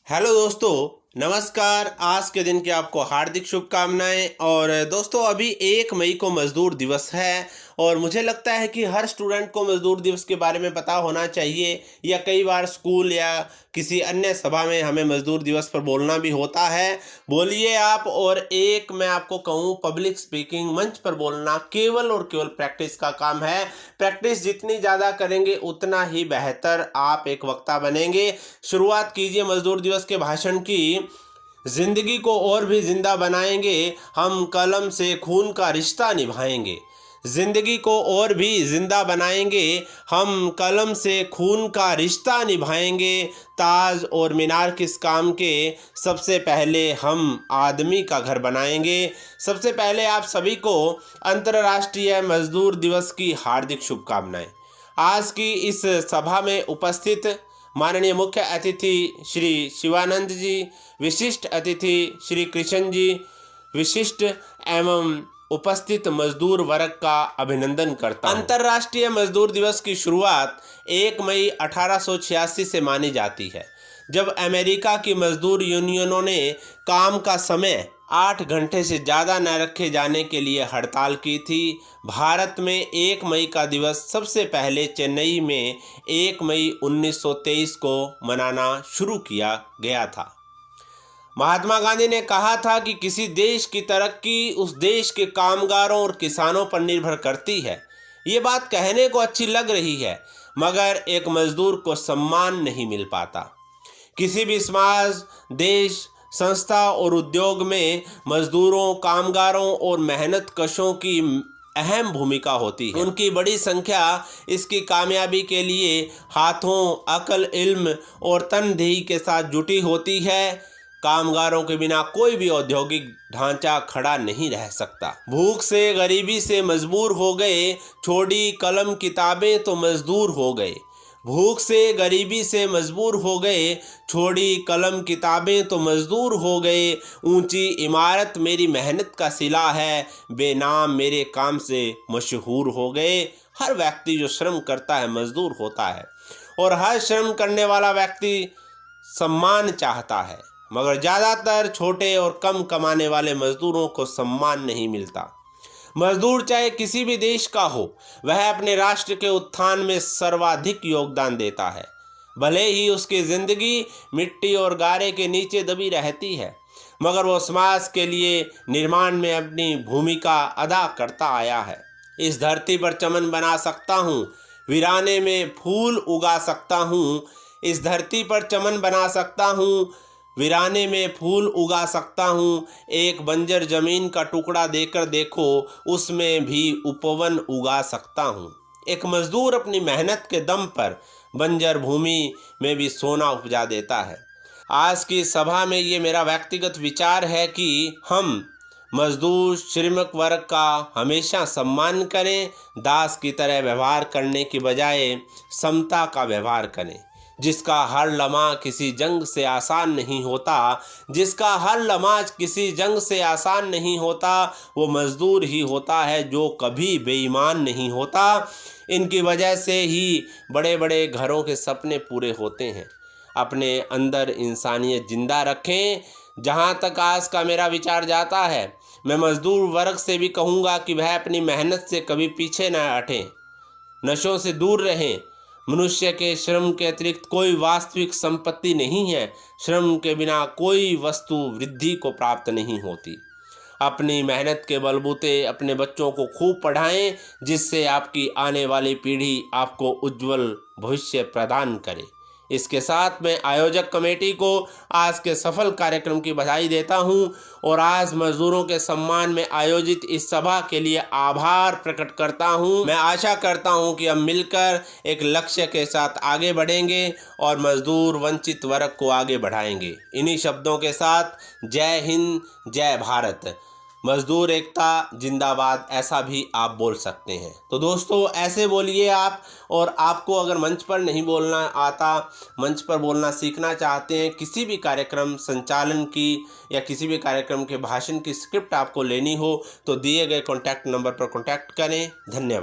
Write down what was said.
Hello दोस्तों, नमस्कार। आज के दिन की आपको हार्दिक शुभकामनाएं। और दोस्तों, अभी 1 मई को मज़दूर दिवस है और मुझे लगता है कि हर स्टूडेंट को मज़दूर दिवस के बारे में पता होना चाहिए, या कई बार स्कूल या किसी अन्य सभा में हमें मज़दूर दिवस पर बोलना भी होता है। बोलिए आप। और एक मैं आपको कहूँ, पब्लिक स्पीकिंग, मंच पर बोलना केवल और केवल प्रैक्टिस का काम है। प्रैक्टिस जितनी ज़्यादा करेंगे उतना ही बेहतर आप एक वक्ता बनेंगे। शुरुआत कीजिए मज़दूर दिवस के भाषण की। जिंदगी को और भी जिंदा बनाएंगे, हम कलम से खून का रिश्ता निभाएंगे। जिंदगी को और भी जिंदा बनाएंगे, हम कलम से खून का रिश्ता निभाएंगे। ताज और मीनार किस काम के, सबसे पहले हम आदमी का घर बनाएंगे। सबसे पहले आप सभी को अंतर्राष्ट्रीय मजदूर दिवस की हार्दिक शुभकामनाएं। आज की इस सभा में उपस्थित माननीय मुख्य अतिथि श्री शिवानंद जी, विशिष्ट अतिथि श्री कृष्ण जी, विशिष्ट एवं उपस्थित मजदूर वर्ग का अभिनंदन करता हूं। अंतर्राष्ट्रीय मजदूर दिवस की शुरुआत 1 मई 1886 से मानी जाती है, जब अमेरिका की मजदूर यूनियनों ने काम का समय 8 घंटे से ज़्यादा न रखे जाने के लिए हड़ताल की थी। भारत में 1 मई का दिवस सबसे पहले चेन्नई में 1 मई 1923 को मनाना शुरू किया गया था। महात्मा गांधी ने कहा था कि किसी देश की तरक्की उस देश के कामगारों और किसानों पर निर्भर करती है। ये बात कहने को अच्छी लग रही है, मगर एक मजदूर को सम्मान नहीं मिल पाता। किसी भी समाज, देश, संस्था और उद्योग में मजदूरों, कामगारों और मेहनत कशों की अहम भूमिका होती है। उनकी बड़ी संख्या इसकी कामयाबी के लिए हाथों, अकल, इल्म और तनदेही के साथ जुटी होती है। कामगारों के बिना कोई भी औद्योगिक ढांचा खड़ा नहीं रह सकता। भूख से, गरीबी से मजबूर हो गए, छोड़ी कलम किताबें तो मजदूर हो गए। भूख से, गरीबी से मजबूर हो गए, छोड़ी कलम किताबें तो मजदूर हो गए। ऊंची इमारत मेरी मेहनत का सिला है, बेनाम मेरे काम से मशहूर हो गए। हर व्यक्ति जो श्रम करता है मजदूर होता है, और हर श्रम करने वाला व्यक्ति सम्मान चाहता है, मगर ज़्यादातर छोटे और कम कमाने वाले मजदूरों को सम्मान नहीं मिलता। मजदूर चाहे किसी भी देश का हो, वह अपने राष्ट्र के उत्थान में सर्वाधिक योगदान देता है। भले ही उसकी जिंदगी मिट्टी और गारे के नीचे दबी रहती है, मगर वो समाज के लिए निर्माण में अपनी भूमिका अदा करता आया है। इस धरती पर चमन बना सकता हूँ, वीराने में फूल उगा सकता हूँ। इस धरती पर चमन बना सकता हूँ, वीराने में फूल उगा सकता हूँ। एक बंजर जमीन का टुकड़ा देकर देखो, उसमें भी उपवन उगा सकता हूँ। एक मजदूर अपनी मेहनत के दम पर बंजर भूमि में भी सोना उपजा देता है। आज की सभा में ये मेरा व्यक्तिगत विचार है कि हम मजदूर श्रमिक वर्ग का हमेशा सम्मान करें। दास की तरह व्यवहार करने की बजाय समता का व्यवहार करें। जिसका हर लम्हा किसी जंग से आसान नहीं होता, जिसका हर लम्हा किसी जंग से आसान नहीं होता, वो मजदूर ही होता है जो कभी बेईमान नहीं होता। इनकी वजह से ही बड़े बड़े घरों के सपने पूरे होते हैं। अपने अंदर इंसानियत जिंदा रखें। जहाँ तक आज का मेरा विचार जाता है, मैं मजदूर वर्ग से भी कहूँगा कि वह अपनी मेहनत से कभी पीछे न हटें, नशों से दूर रहें। मनुष्य के श्रम के अतिरिक्त कोई वास्तविक संपत्ति नहीं है। श्रम के बिना कोई वस्तु वृद्धि को प्राप्त नहीं होती। अपनी मेहनत के बलबूते अपने बच्चों को खूब पढ़ाएं, जिससे आपकी आने वाली पीढ़ी आपको उज्जवल भविष्य प्रदान करे। इसके साथ मैं आयोजक कमेटी को आज के सफल कार्यक्रम की बधाई देता हूं, और आज मजदूरों के सम्मान में आयोजित इस सभा के लिए आभार प्रकट करता हूं। मैं आशा करता हूं कि हम मिलकर एक लक्ष्य के साथ आगे बढ़ेंगे और मजदूर वंचित वर्ग को आगे बढ़ाएंगे। इन्हीं शब्दों के साथ जय हिंद, जय भारत। मजदूर एकता जिंदाबाद, ऐसा भी आप बोल सकते हैं। तो दोस्तों, ऐसे बोलिए आप। और आपको अगर मंच पर नहीं बोलना आता, मंच पर बोलना सीखना चाहते हैं, किसी भी कार्यक्रम संचालन की या किसी भी कार्यक्रम के भाषण की स्क्रिप्ट आपको लेनी हो, तो दिए गए कॉन्टैक्ट नंबर पर कॉन्टैक्ट करें। धन्यवाद।